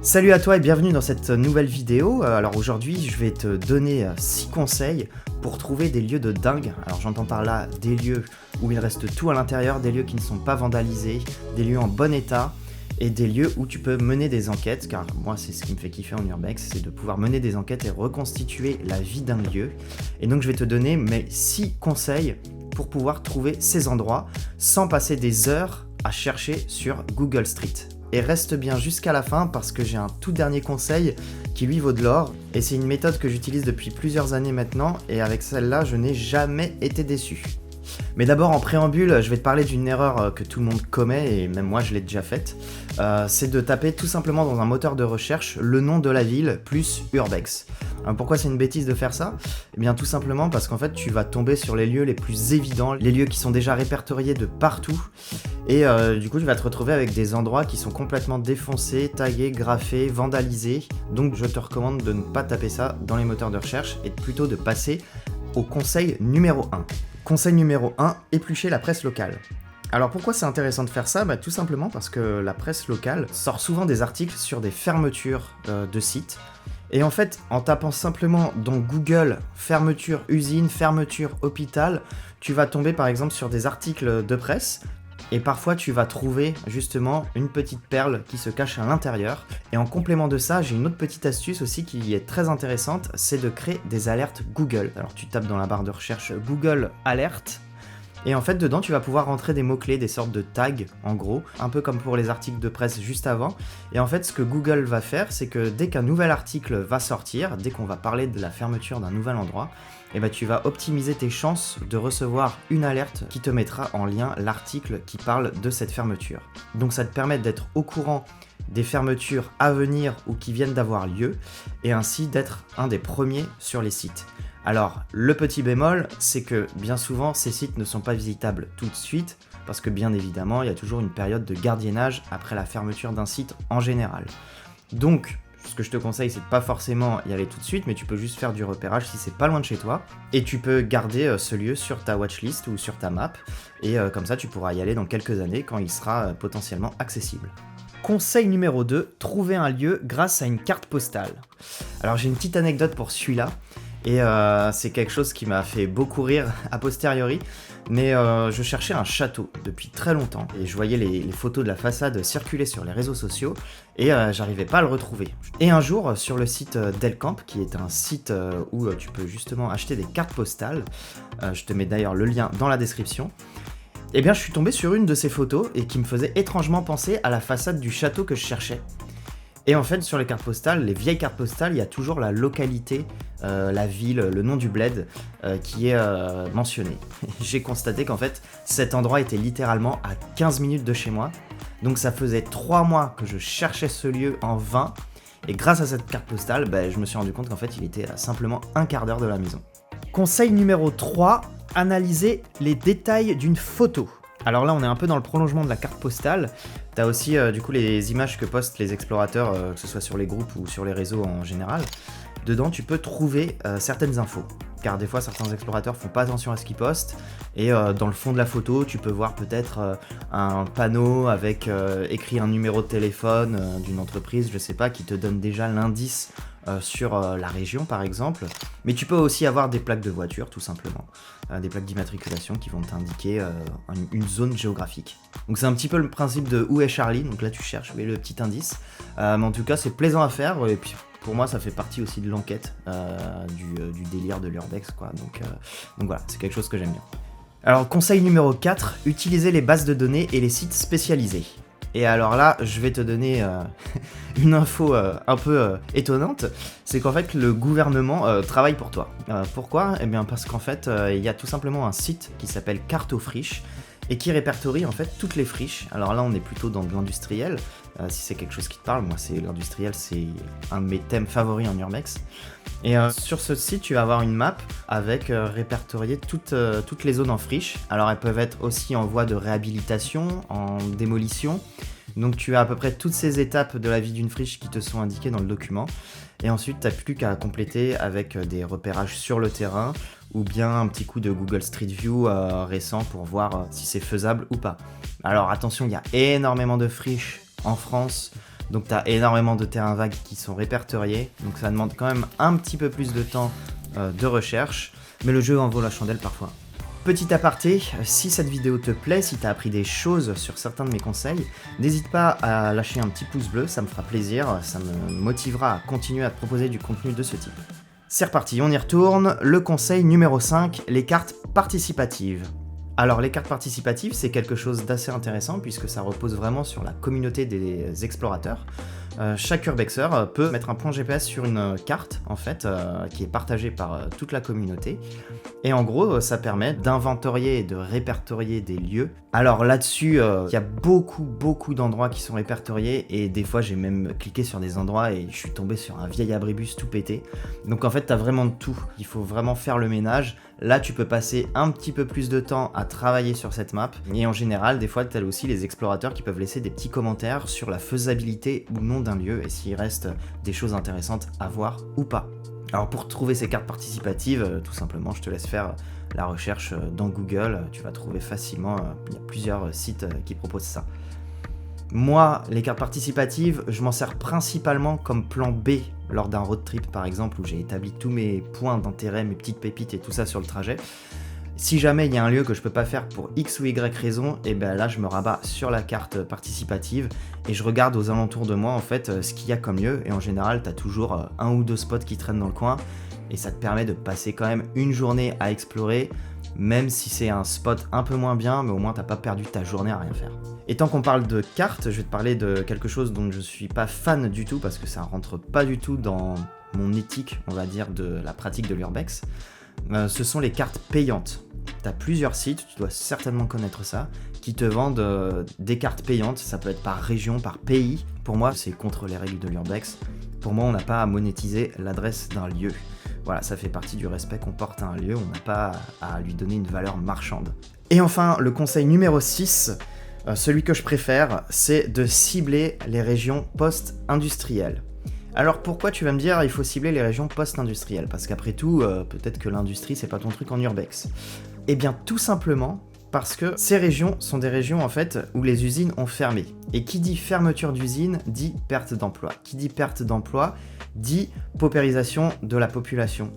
Salut à toi et bienvenue dans cette nouvelle vidéo. Alors aujourd'hui, je vais te donner 6 conseils pour trouver des lieux de dingue. Alors j'entends par là des lieux où il reste tout à l'intérieur, des lieux qui ne sont pas vandalisés, des lieux en bon état et des lieux où tu peux mener des enquêtes, car moi c'est ce qui me fait kiffer en urbex, c'est de pouvoir mener des enquêtes et reconstituer la vie d'un lieu. Et donc je vais te donner mes 6 conseils pour pouvoir trouver ces endroits sans passer des heures à chercher sur Google Street. Et reste bien jusqu'à la fin parce que j'ai un tout dernier conseil qui lui vaut de l'or et c'est une méthode que j'utilise depuis plusieurs années maintenant et avec celle-là je n'ai jamais été déçu. Mais d'abord en préambule, je vais te parler d'une erreur que tout le monde commet et même moi je l'ai déjà faite. C'est de taper tout simplement dans un moteur de recherche le nom de la ville plus urbex. Alors pourquoi c'est une bêtise de faire ça ? Eh bien tout simplement parce qu'en fait tu vas tomber sur les lieux les plus évidents, les lieux qui sont déjà répertoriés de partout et du coup tu vas te retrouver avec des endroits qui sont complètement défoncés, tagués, graffés, vandalisés. Donc je te recommande de ne pas taper ça dans les moteurs de recherche et plutôt de passer au conseil numéro 1. Conseil numéro 1, éplucher la presse locale. Alors pourquoi c'est intéressant de faire ça ? Tout simplement parce que la presse locale sort souvent des articles sur des fermetures de sites. Et en fait, en tapant simplement dans Google fermeture usine, fermeture hôpital, tu vas tomber par exemple sur des articles de presse. Et parfois tu vas trouver justement une petite perle qui se cache à l'intérieur. Et en complément de ça, j'ai une autre petite astuce aussi qui est très intéressante, c'est de créer des alertes Google. Alors tu tapes dans la barre de recherche Google Alert. Et en fait, dedans, tu vas pouvoir rentrer des mots-clés, des sortes de tags, en gros, un peu comme pour les articles de presse juste avant. Et en fait, ce que Google va faire, c'est que dès qu'un nouvel article va sortir, dès qu'on va parler de la fermeture d'un nouvel endroit, tu vas optimiser tes chances de recevoir une alerte qui te mettra en lien l'article qui parle de cette fermeture. Donc ça te permet d'être au courant des fermetures à venir ou qui viennent d'avoir lieu, et ainsi d'être un des premiers sur les sites. Alors, le petit bémol, c'est que bien souvent, ces sites ne sont pas visitables tout de suite, parce que bien évidemment, il y a toujours une période de gardiennage après la fermeture d'un site en général. Donc, ce que je te conseille, c'est de pas forcément y aller tout de suite, mais tu peux juste faire du repérage si c'est pas loin de chez toi, et tu peux garder ce lieu sur ta watchlist ou sur ta map, et comme ça, tu pourras y aller dans quelques années quand il sera potentiellement accessible. Conseil numéro 2, trouver un lieu grâce à une carte postale. Alors, j'ai une petite anecdote pour celui-là. Et c'est quelque chose qui m'a fait beaucoup rire a posteriori, mais je cherchais un château depuis très longtemps et je voyais les photos de la façade circuler sur les réseaux sociaux et j'arrivais pas à le retrouver. Et un jour, sur le site Delcamp, qui est un site où tu peux justement acheter des cartes postales, je te mets d'ailleurs le lien dans la description, et bien je suis tombé sur une de ces photos et qui me faisait étrangement penser à la façade du château que je cherchais. Et en fait, sur les cartes postales, les vieilles cartes postales, il y a toujours la localité, la ville, le nom du bled qui est mentionné. J'ai constaté qu'en fait, cet endroit était littéralement à 15 minutes de chez moi. Donc ça faisait 3 mois que je cherchais ce lieu en vain. Et grâce à cette carte postale, je me suis rendu compte qu'en fait, il était à simplement un quart d'heure de la maison. Conseil numéro 3, analyser les détails d'une photo. Alors là, on est un peu dans le prolongement de la carte postale. T'as aussi du coup les images que postent les explorateurs, que ce soit sur les groupes ou sur les réseaux en général. Dedans, tu peux trouver certaines infos. Car des fois, certains explorateurs font pas attention à ce qu'ils postent. Et dans le fond de la photo, tu peux voir peut-être un panneau avec écrit un numéro de téléphone d'une entreprise, je sais pas, qui te donne déjà l'indice sur la région par exemple. Mais tu peux aussi avoir des plaques de voiture tout simplement. Des plaques d'immatriculation qui vont t'indiquer une zone géographique. Donc c'est un petit peu le principe de où est Charlie, donc là tu cherches le petit indice. Mais en tout cas c'est plaisant à faire et puis pour moi ça fait partie aussi de l'enquête du délire de l'urbex quoi. Donc voilà, c'est quelque chose que j'aime bien. Alors conseil numéro 4, utiliser les bases de données et les sites spécialisés. Et alors là, je vais te donner une info un peu étonnante, c'est qu'en fait le gouvernement travaille pour toi. Pourquoi ? Eh bien parce qu'en fait il y a tout simplement un site qui s'appelle Cartofriche et qui répertorie en fait toutes les friches. Alors là on est plutôt dans de l'industriel, si c'est quelque chose qui te parle, moi c'est l'industriel, c'est un de mes thèmes favoris en urbex. Et sur ce site tu vas avoir une map avec répertorié toutes les zones en friche. Alors elles peuvent être aussi en voie de réhabilitation, en démolition. Donc tu as à peu près toutes ces étapes de la vie d'une friche qui te sont indiquées dans le document. Et ensuite tu n'as plus qu'à compléter avec des repérages sur le terrain ou bien un petit coup de Google Street View récent pour voir si c'est faisable ou pas. Alors attention, il y a énormément de friches en France Donc tu as énormément de terrains vagues qui sont répertoriés, donc ça demande quand même un petit peu plus de temps de recherche, mais le jeu en vaut la chandelle parfois. Petit aparté, si cette vidéo te plaît, si tu as appris des choses sur certains de mes conseils, n'hésite pas à lâcher un petit pouce bleu, ça me fera plaisir, ça me motivera à continuer à te proposer du contenu de ce type. C'est reparti, on y retourne. Le conseil numéro 5, les cartes participatives. Alors les cartes participatives, c'est quelque chose d'assez intéressant puisque ça repose vraiment sur la communauté des explorateurs. Chaque urbexer peut mettre un point GPS sur une carte en fait qui est partagée par toute la communauté et en gros ça permet d'inventorier et de répertorier des lieux. Alors là-dessus il y a beaucoup d'endroits qui sont répertoriés et des fois j'ai même cliqué sur des endroits et je suis tombé sur un vieil abribus tout pété. Donc en fait t'as vraiment de tout, il faut vraiment faire le ménage. Là tu peux passer un petit peu plus de temps à travailler sur cette map et en général des fois t'as aussi les explorateurs qui peuvent laisser des petits commentaires sur la faisabilité ou non d'un lieu et s'il reste des choses intéressantes à voir ou pas. Alors pour trouver ces cartes participatives, tout simplement je te laisse faire la recherche dans Google, tu vas trouver facilement, il y a plusieurs sites qui proposent ça. Moi, les cartes participatives, je m'en sers principalement comme plan B lors d'un road trip par exemple où j'ai établi tous mes points d'intérêt, mes petites pépites et tout ça sur le trajet. Si jamais il y a un lieu que je peux pas faire pour X ou Y raison, et ben là je me rabats sur la carte participative et je regarde aux alentours de moi en fait ce qu'il y a comme lieu et en général t'as toujours un ou deux spots qui traînent dans le coin et ça te permet de passer quand même une journée à explorer, même si c'est un spot un peu moins bien, mais au moins t'as pas perdu ta journée à rien faire. Et tant qu'on parle de cartes, je vais te parler de quelque chose dont je suis pas fan du tout parce que ça rentre pas du tout dans mon éthique, on va dire, de la pratique de l'urbex. Ce sont les cartes payantes. Tu as plusieurs sites, tu dois certainement connaître ça, qui te vendent des cartes payantes, ça peut être par région, par pays. Pour moi, c'est contre les règles de l'urbex. Pour moi, on n'a pas à monétiser l'adresse d'un lieu. Voilà, ça fait partie du respect qu'on porte à un lieu, on n'a pas à lui donner une valeur marchande. Et enfin, le conseil numéro 6, celui que je préfère, c'est de cibler les régions post-industrielles. Alors pourquoi tu vas me dire il faut cibler les régions post-industrielles? Parce qu'après tout, peut-être que l'industrie c'est pas ton truc en urbex. Eh bien tout simplement parce que ces régions sont des régions en fait où les usines ont fermé. Et qui dit fermeture d'usine dit perte d'emploi. Qui dit perte d'emploi dit paupérisation de la population.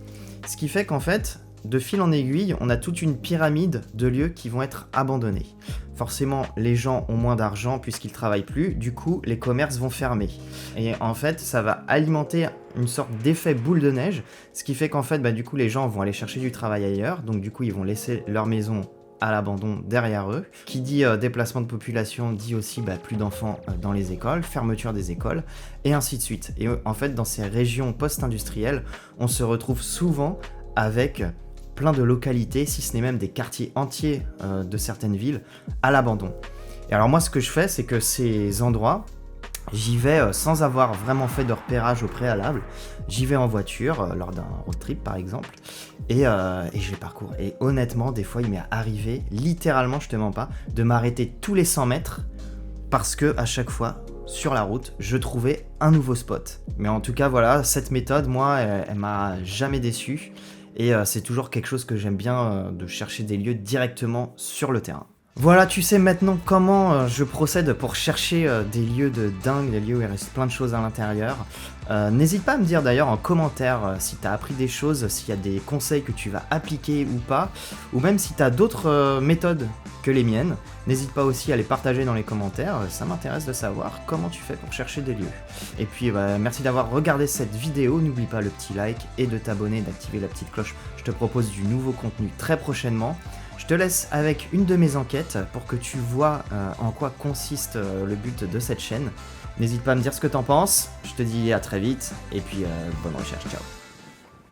Ce qui fait qu'en fait, de fil en aiguille, on a toute une pyramide de lieux qui vont être abandonnés. Forcément, les gens ont moins d'argent puisqu'ils travaillent plus, du coup, les commerces vont fermer. Et en fait, ça va alimenter une sorte d'effet boule de neige, ce qui fait qu'en fait, du coup, les gens vont aller chercher du travail ailleurs, donc du coup, ils vont laisser leur maison à l'abandon derrière eux. Qui dit déplacement de population dit aussi plus d'enfants dans les écoles, fermeture des écoles, et ainsi de suite. Et en fait, dans ces régions post-industrielles, on se retrouve souvent avec plein de localités, si ce n'est même des quartiers entiers de certaines villes, à l'abandon. Et alors moi, ce que je fais, c'est que ces endroits, j'y vais sans avoir vraiment fait de repérage au préalable. J'y vais en voiture, lors d'un road trip par exemple, et je les parcours. Et honnêtement, des fois, il m'est arrivé, littéralement, je te mens pas, de m'arrêter tous les 100 mètres, parce que à chaque fois, sur la route, je trouvais un nouveau spot. Mais en tout cas, voilà, cette méthode, moi, elle m'a jamais déçu. Et c'est toujours quelque chose que j'aime bien, de chercher des lieux directement sur le terrain. Voilà, tu sais maintenant comment je procède pour chercher des lieux de dingue, des lieux où il reste plein de choses à l'intérieur. N'hésite pas à me dire d'ailleurs en commentaire si tu as appris des choses, s'il y a des conseils que tu vas appliquer ou pas, ou même si tu as d'autres méthodes que les miennes. N'hésite pas aussi à les partager dans les commentaires, ça m'intéresse de savoir comment tu fais pour chercher des lieux. Et puis merci d'avoir regardé cette vidéo, n'oublie pas le petit like et de t'abonner, d'activer la petite cloche. Je te propose du nouveau contenu très prochainement. Je te laisse avec une de mes enquêtes pour que tu vois en quoi consiste le but de cette chaîne. N'hésite pas à me dire ce que t'en penses, je te dis à très vite, et puis bonne recherche, ciao.